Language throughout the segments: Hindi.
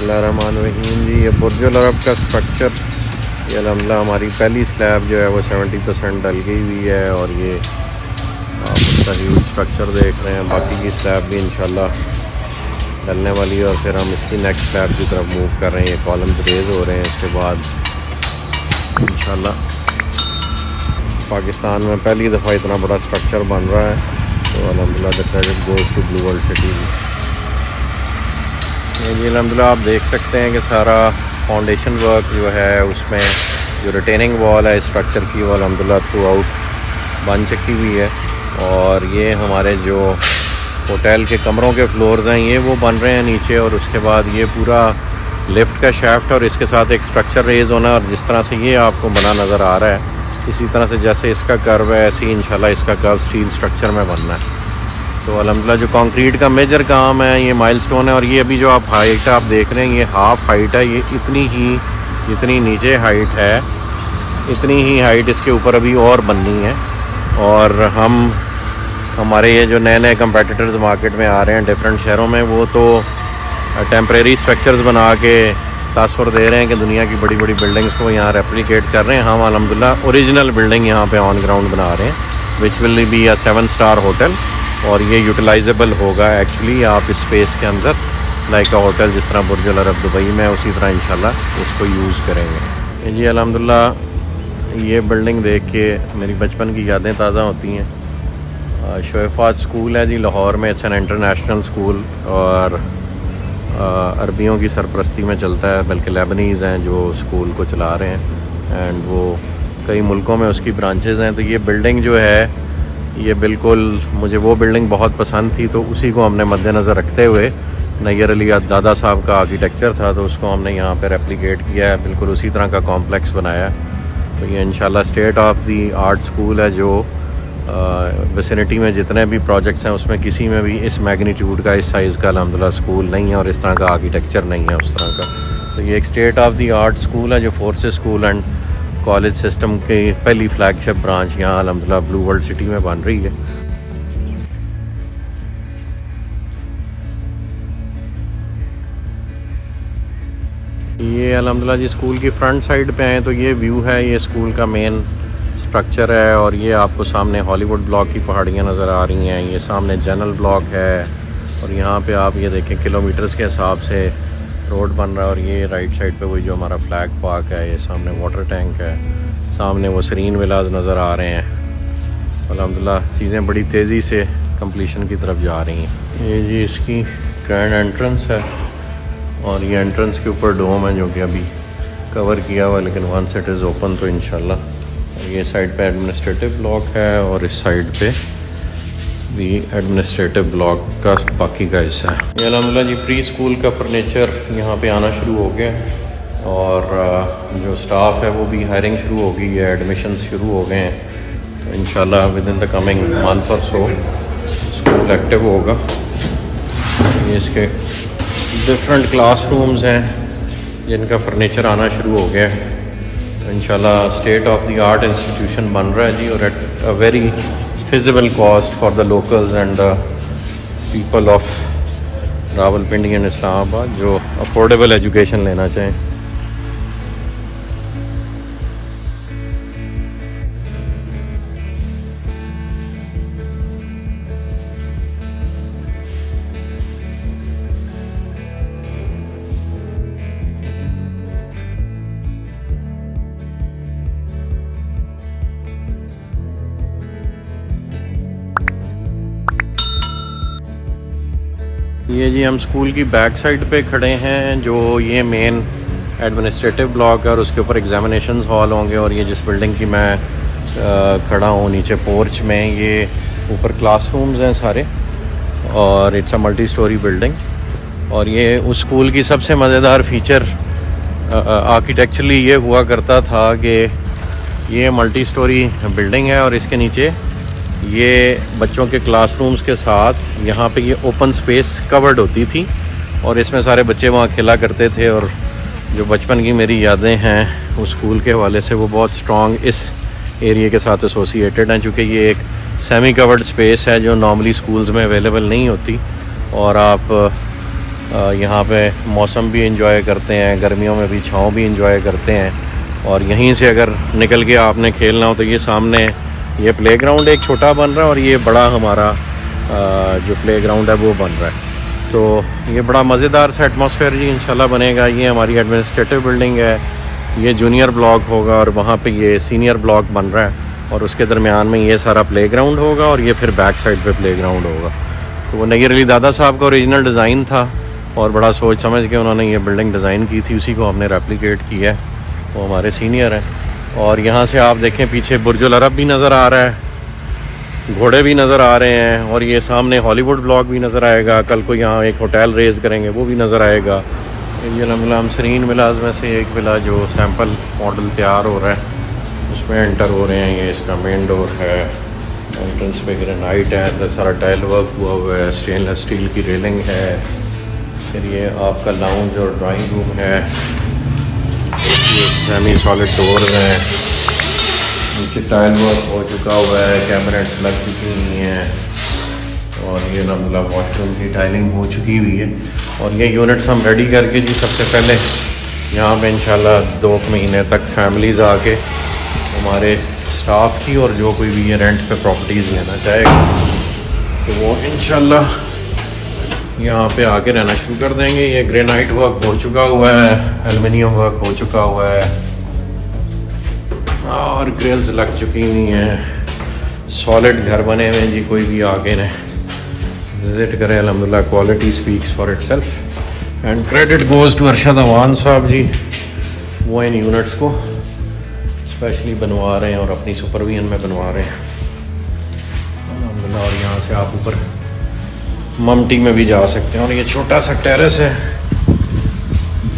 बिस्मिल्लाहिर्रहमानिर्रहीम जी। ये बुर्जुल अरब का स्ट्रक्चर, ये अल्हम्दुलिल्लाह हमारी पहली स्लैब जो है वो 70% डल गई हुई है और ये आप उसका ह्यूज स्ट्रक्चर देख रहे हैं। बाकी की स्लैब भी इंशाल्लाह डलने वाली है और फिर हम इसकी नेक्स्ट स्लैब की तरफ मूव कर रहे हैं। ये कॉलम्स रेज हो रहे हैं। इसके बाद इंशाल्लाह पाकिस्तान में पहली दफ़ा इतना बड़ा स्ट्रक्चर बन रहा है, तो अल्हम्दुलिल्लाह the credit goes to blue world city. ये अल्हम्दुलिल्लाह आप देख सकते हैं कि सारा फाउंडेशन वर्क जो है उसमें जो रिटेनिंग वॉल है स्ट्रक्चर की, वो अल्हम्दुलिल्लाह थ्रू आउट बन चुकी हुई है। और ये हमारे जो होटल के कमरों के फ्लोर्स हैं ये वो बन रहे हैं नीचे, और उसके बाद ये पूरा लिफ्ट का शाफ्ट और इसके साथ एक स्ट्रक्चर रेज होना, और जिस तरह से ये आपको बना नज़र आ रहा है इसी तरह से जैसे इसका कर्व है ऐसे ही इंशाल्लाह इसका कर्व स्टील स्ट्रक्चर में बनना है। तो अल्हम्दुलिल्लाह जो कंक्रीट का मेजर काम है ये माइलस्टोन है। और ये अभी जो आप हाइट आप देख रहे हैं ये हाफ हाइट है। ये इतनी नीचे हाइट है, इतनी ही हाइट इसके ऊपर अभी और बननी है। और हमारे ये जो नए नए कंपेटिटर्स मार्केट में आ रहे हैं डिफरेंट शहरों में, वो तो टेम्परेरी स्ट्रक्चर्स बना के तासुर दे रहे हैं कि दुनिया की बड़ी बड़ी बिल्डिंग्स को यहाँ रेप्लिकेट कर रहे हैं। हम अल्हम्दुलिल्लाह ओरिजिनल बिल्डिंग यहाँ पे ऑन ग्राउंड बना रहे हैं, which will be a 7 star hotel. और ये यूटिलाइजेबल होगा एक्चुअली आप इस स्पेस के अंदर, लाइक अ होटल जिस तरह बुर्जुल अरब दुबई में, उसी तरह इंशाल्लाह इसको यूज़ करेंगे। जी अल्हम्दुलिल्लाह ये बिल्डिंग देख के मेरी बचपन की यादें ताज़ा होती हैं। शोएफात स्कूल है जी लाहौर में। इट्स एन इंटरनेशनल स्कूल और अरबियों की सरपरस्ती में चलता है, बल्कि लेबनीज़ हैं जो स्कूल को चला रहे हैं एंड वो कई मुल्कों में उसकी ब्रांचेज़ हैं। तो ये बिल्डिंग जो है ये बिल्कुल मुझे वो बिल्डिंग बहुत पसंद थी, तो उसी को हमने मद्देनज़र रखते हुए, नैयर अली दादा साहब का आर्किटेक्चर था तो उसको हमने यहाँ पे रेप्लिकेट किया है, बिल्कुल उसी तरह का कॉम्प्लेक्स बनाया है। तो ये इंशाल्लाह state of the art school है जो विसिनिटी में जितने भी प्रोजेक्ट्स हैं उसमें किसी में भी इस मैग्नीट्यूड का, इस साइज़ का अल्हम्दुलिल्लाह स्कूल नहीं है और इस तरह का आर्किटेक्चर नहीं है उस तरह का। तो ये एक state of the art school है जो forces school and college system की पहली फ्लैगशिप ब्रांच यहाँ अल्हम्दुलिल्लाह ब्लू वर्ल्ड सिटी में बन रही है। ये अल्हम्दुलिल्लाह जी स्कूल की फ्रंट साइड पे हैं, तो ये व्यू है, ये स्कूल का मेन स्ट्रक्चर है। और ये आपको सामने हॉलीवुड ब्लॉक की पहाड़ियाँ नज़र आ रही हैं, ये सामने जनरल ब्लॉक है और यहाँ पे आप ये देखें किलोमीटर्स के हिसाब से रोड बन रहा है। और ये राइट साइड पे वही जो हमारा फ्लैग पार्क है, ये सामने वाटर टैंक है, सामने वो सरीन विलाज नज़र आ रहे हैं। अल्हम्दुलिल्लाह चीज़ें बड़ी तेज़ी से कंप्लीशन की तरफ जा रही हैं। ये जी इसकी ग्रैंड एंट्रेंस है और ये एंट्रेंस के ऊपर डोम है जो कि अभी कवर किया हुआ, लेकिन वंस इट इज़ ओपन तो इंशाल्लाह। ये साइड पे एडमिनिस्ट्रेटिव ब्लॉक है और इस साइड पे भी एडमिनिस्ट्रेटिव ब्लॉक का बाकी का हिस्सा है। ये अल्हम्दुलिल्लाह जी प्री स्कूल का फर्नीचर यहाँ पे आना शुरू हो गया और जो स्टाफ है वो भी हायरिंग शुरू हो गई है, एडमिशन शुरू हो गए हैं। तो इंशाल्लाह with in the coming month और सो स्कूल एक्टिव होगा। ये इसके डिफरेंट क्लासरूम्स हैं जिनका फर्नीचर आना शुरू हो गया है। तो इंशाल्लाह state of the art institution बन रहा है जी, और at a very feasible cost for the locals and the people of Rawalpindi and Islamabad जो affordable education लेना चाहें। ये जी हम स्कूल की बैक साइड पे खड़े हैं, जो ये मेन एडमिनिस्ट्रेटिव ब्लॉक है और उसके ऊपर एग्जामिनेशंस हॉल होंगे। और ये जिस बिल्डिंग की मैं खड़ा हूँ नीचे पोर्च में, ये ऊपर क्लासरूम्स हैं सारे और it's a multi storey building. और ये उस स्कूल की सबसे मज़ेदार फीचर आर्किटेक्चरली ये हुआ करता था कि ये मल्टी स्टोरी बिल्डिंग है और इसके नीचे ये बच्चों के क्लासरूम्स के साथ यहाँ पे ये ओपन स्पेस कवर्ड होती थी और इसमें सारे बच्चे वहाँ खेला करते थे। और जो बचपन की मेरी यादें हैं उस स्कूल के हवाले से वो बहुत स्ट्रॉन्ग इस एरिया के साथ एसोसिएटेड हैं, चूँकि ये एक सेमी कवर्ड स्पेस है जो नॉर्मली स्कूल्स में अवेलेबल नहीं होती। और आप यहाँ पे मौसम भी एंजॉय करते हैं, गर्मियों में भी छाँव भी एंजॉय करते हैं। और यहीं से अगर निकल के आपने खेलना हो तो ये सामने ये प्लेग्राउंड एक छोटा बन रहा है और ये बड़ा हमारा जो प्लेग्राउंड है वो बन रहा है। तो ये बड़ा मज़ेदार सा एटमॉस्फेयर जी इंशाल्लाह बनेगा। ये हमारी एडमिनिस्ट्रेटिव बिल्डिंग है, ये जूनियर ब्लॉक होगा और वहाँ पे ये सीनियर ब्लॉक बन रहा है और उसके दरमियान में ये सारा प्लेग्राउंड होगा और ये फिर बैक साइड पे प्लेग्राउंड होगा। तो वो नईर अली दादा साहब का ओरिजिनल डिज़ाइन था और बड़ा सोच समझ के उन्होंने ये बिल्डिंग डिज़ाइन की थी, उसी को हमने रेप्लिकेट किया है। वो हमारे सीनियर हैं। और यहाँ से आप देखें पीछे बुर्जुल अरब भी नज़र आ रहा है, घोड़े भी नज़र आ रहे हैं और ये सामने हॉलीवुड ब्लॉक भी नज़र आएगा। कल को यहाँ एक होटल रेज़ करेंगे वो भी नज़र आएगा। ये अलहमदुलिल्लाह विलाज में से एक विला जो सैम्पल मॉडल तैयार हो रहा है उसमें एंटर हो रहे हैं। ये इसका मेन डोर है, एंट्रेंस पे ग्रेनाइट है, सारा टाइल वर्क हुआ है, स्टेनलेस स्टील की रेलिंग है। फिर ये आपका लाउंज और ड्राइंग रूम है, ये सेमी सॉलिड डोर्स हैं, नीचे टाइल वर्क हो चुका हुआ है, कैबिनेट्स लग चुकी हुई हैं और ये अलहमदुलिल्लाह वॉशरूम की टाइलिंग हो चुकी हुई है। और ये यूनिट्स हम रेडी करके जी सबसे पहले यहाँ पे इंशाल्लाह 2 महीने तक फैमिलीज़ आके हमारे स्टाफ की और जो कोई भी ये रेंट पे प्रॉपर्टीज़ लेना चाहेगा तो वो इंशाल्लाह यहाँ पे आके रहना शुरू कर देंगे। ये ग्रेनाइट वर्क हो चुका हुआ है, एल्युमिनियम वर्क हो चुका हुआ है और ग्रिल्स लग चुकी हुई हैं। सॉलिड घर बने हुए हैं जी, कोई भी आके ने विज़िट करें। अल्हम्दुलिल्लाह quality speaks for itself and credit goes to Arshad Awan साहब जी, वो इन यूनिट्स को स्पेशली बनवा रहे हैं और अपनी सुपरविजन में बनवा रहे हैं अल्हम्दुलिल्लाह। और यहाँ से आप ऊपर ममटी में भी जा सकते हैं और ये छोटा सा टेरेस है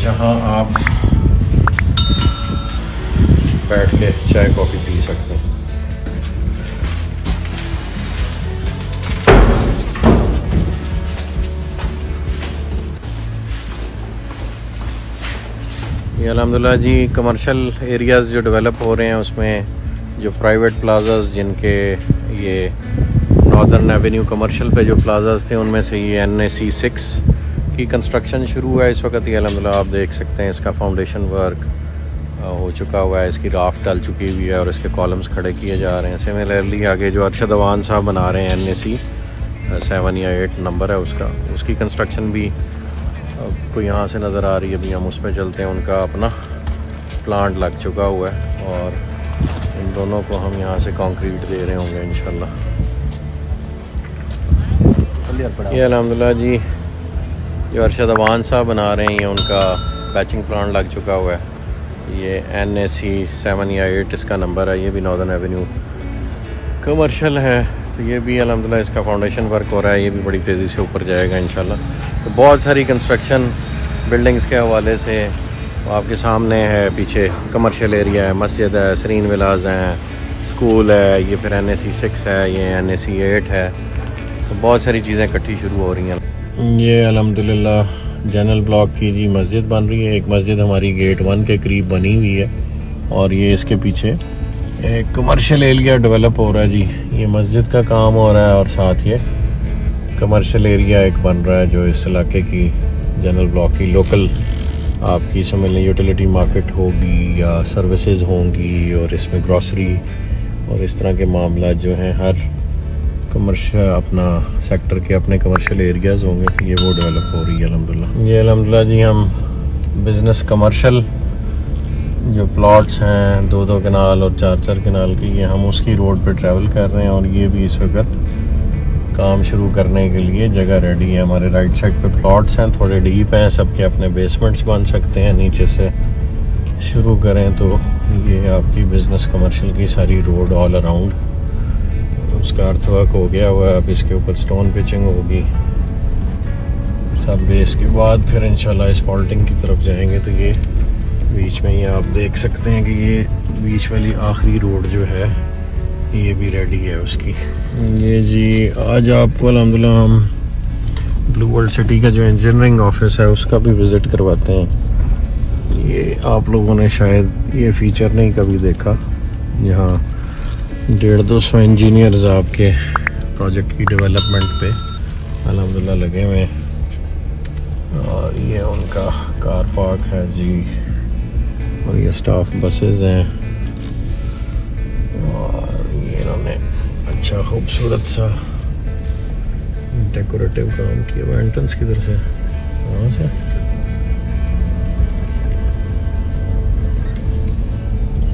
जहाँ आप बैठ के चाय कॉफ़ी पी सकते हैं। ये अल्हम्दुलिल्लाह जी कमर्शियल एरियाज़ जो डेवलप हो रहे हैं उसमें जो प्राइवेट प्लाजाज जिनके ये नॉर्दर्न एवेन्यू कमर्शियल पे जो प्लाजाज थे उनमें से ये NAC 6 की कंस्ट्रक्शन शुरू हुआ है इस वक्त। ये अल्हम्दुलिल्लाह आप देख सकते हैं इसका फाउंडेशन वर्क हो चुका हुआ है, इसकी राफ्ट डल चुकी हुई है और इसके कॉलम्स खड़े किए जा रहे हैं। सिमिलरली आगे जो अरशद अवान साहब बना रहे हैं NAC 7 या 8 नंबर है उसकी कंस्ट्रक्शन भी आपको यहाँ से नज़र आ रही है। अभी हम उस पर चलते हैं, उनका अपना प्लांट लग चुका हुआ है और इन दोनों को हम यहाँ से कंक्रीट दे रहे होंगे इंशाल्लाह। ये अल्हम्दुलिल्लाह जी जो अरशद अवान साहब बना रहे हैं ये उनका पैचिंग प्लांट लग चुका हुआ है। ये NAC 7 या 8 इसका नंबर है, ये भी नॉर्दर्न एवेन्यू कमर्शियल है। तो ये भी अल्हम्दुलिल्लाह इसका फाउंडेशन वर्क हो रहा है, ये भी बड़ी तेज़ी से ऊपर जाएगा इंशाल्लाह। तो बहुत सारी कंस्ट्रक्शन बिल्डिंग्स के हवाले से आपके सामने है। पीछे कमर्शियल एरिया है, मस्जिद है, सरीन विलाज हैं, स्कूल है, ये फिर NAC 6 है, ये NAC 8 है। तो बहुत सारी चीज़ें इकट्ठी शुरू हो रही हैं। ये अल्हम्दुलिल्लाह जनरल ब्लॉक की जी मस्जिद बन रही है। एक मस्जिद हमारी गेट 1 के करीब बनी हुई है और ये इसके पीछे एक कमर्शियल एरिया डेवलप हो रहा है जी। ये मस्जिद का काम हो रहा है और साथ ये कमर्शियल एरिया एक बन रहा है जो इस इलाके की जनरल ब्लॉक की लोकल आपकी समझ लें यूटिलिटी मार्केट होगी या सर्विसेज होंगी और इसमें ग्रॉसरी और इस तरह के मामला जो हैं हर कमर्शियल अपना सेक्टर के अपने कमर्शियल एरियाज़ होंगे। तो ये वो डेवलप हो रही है अल्हम्दुलिल्लाह। ये अल्हम्दुलिल्लाह जी हम बिज़नेस कमर्शियल जो प्लॉट्स हैं 2-2 कनाल और 4-4 कनाल की, ये हम उसकी रोड पे ट्रैवल कर रहे हैं और ये भी इस वक्त काम शुरू करने के लिए जगह रेडी है। हमारे राइट साइड पे प्लॉट्स हैं, थोड़े डीप हैं, सबके अपने बेसमेंट्स बन सकते हैं। नीचे से शुरू करें तो ये आपकी बिज़नेस कमर्शियल की सारी रोड ऑल अराउंड उसका अर्थ वर्क हो गया हुआ है। अब इसके ऊपर स्टोन पिचिंग होगी सब बेस के बाद फिर इंशाल्लाह एस्फाल्टिंग की तरफ जाएंगे। तो ये बीच में ये आप देख सकते हैं कि ये बीच वाली आखिरी रोड जो है ये भी रेडी है उसकी। ये जी आज आपको अल्हम्दुलिल्लाह हम ब्लू वर्ल्ड सिटी का जो इंजीनियरिंग ऑफिस है उसका भी विज़िट करवाते हैं। ये आप लोगों ने शायद ये फीचर नहीं कभी देखा, यहाँ 150-200 इंजीनियर्स आपके प्रोजेक्ट की डेवलपमेंट पे अल्हम्दुलिल्लाह लगे हुए हैं। और ये उनका कार पार्क है जी, और ये स्टाफ बसेस हैं, और ये इन्होंने अच्छा खूबसूरत सा डेकोरेटिव काम किया हुआ। एंट्रेंस किधर से? वहाँ से।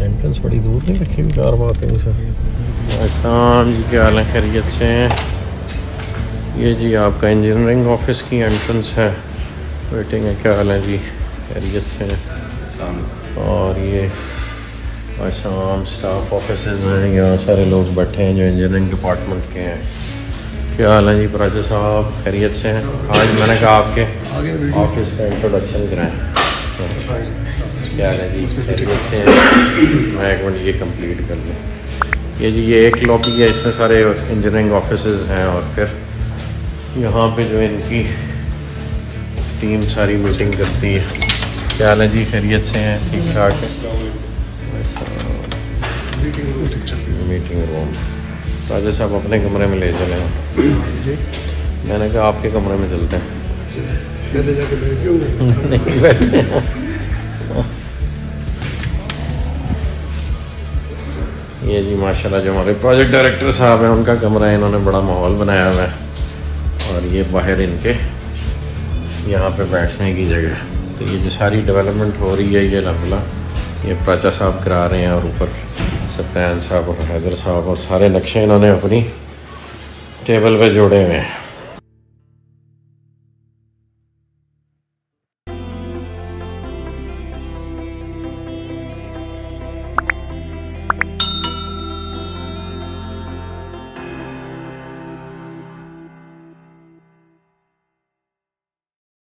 एंट्रेंस बड़ी दूर नहीं रखी कार पार्किंग से। अच्छा जी, क्या हाल है, खैरियत से हैं? ये जी आपका इंजीनियरिंग ऑफिस की एंट्रेंस है, वेटिंग है। क्या हाल है जी, खैरियत से हैं? और ये आसाम स्टाफ ऑफिस हैं, यहाँ सारे लोग बैठे हैं जो इंजीनियरिंग डिपार्टमेंट के हैं। क्या हाल है जी प्राजा साहब, खैरियत से हैं? आज मैंने कहा आपके ऑफिस का इंट्रोडक्शन कराएं। क्या हाल है जी, खैरियत से हैं? मैं एक मिनट ये कंप्लीट कर लूँ। ये जी ये एक लॉबी है, इसमें सारे इंजीनियरिंग ऑफिसेज हैं, और फिर यहाँ पे जो इनकी टीम सारी मीटिंग करती है। क्या हाल है जी, खैरियत से हैं? ठीक ठाक है। मीटिंग रूम राजा साहब अपने कमरे में ले चले हैं। मैंने कहा आपके कमरे में चलते हैं। नहीं बैठे। ये जी माशाल्लाह जो हमारे प्रोजेक्ट डायरेक्टर साहब हैं, उनका कमरा है, इन्होंने बड़ा माहौल बनाया हुआ है, और ये बाहर इनके यहाँ पे बैठने की जगह। तो ये जो सारी डेवलपमेंट हो रही है, ये अल्हम्दुलिल्लाह ये प्राचा साहब करा रहे हैं, और ऊपर सत्यान साहब और हैदर साहब, और सारे नक्शे इन्होंने अपनी टेबल पे जोड़े हुए हैं।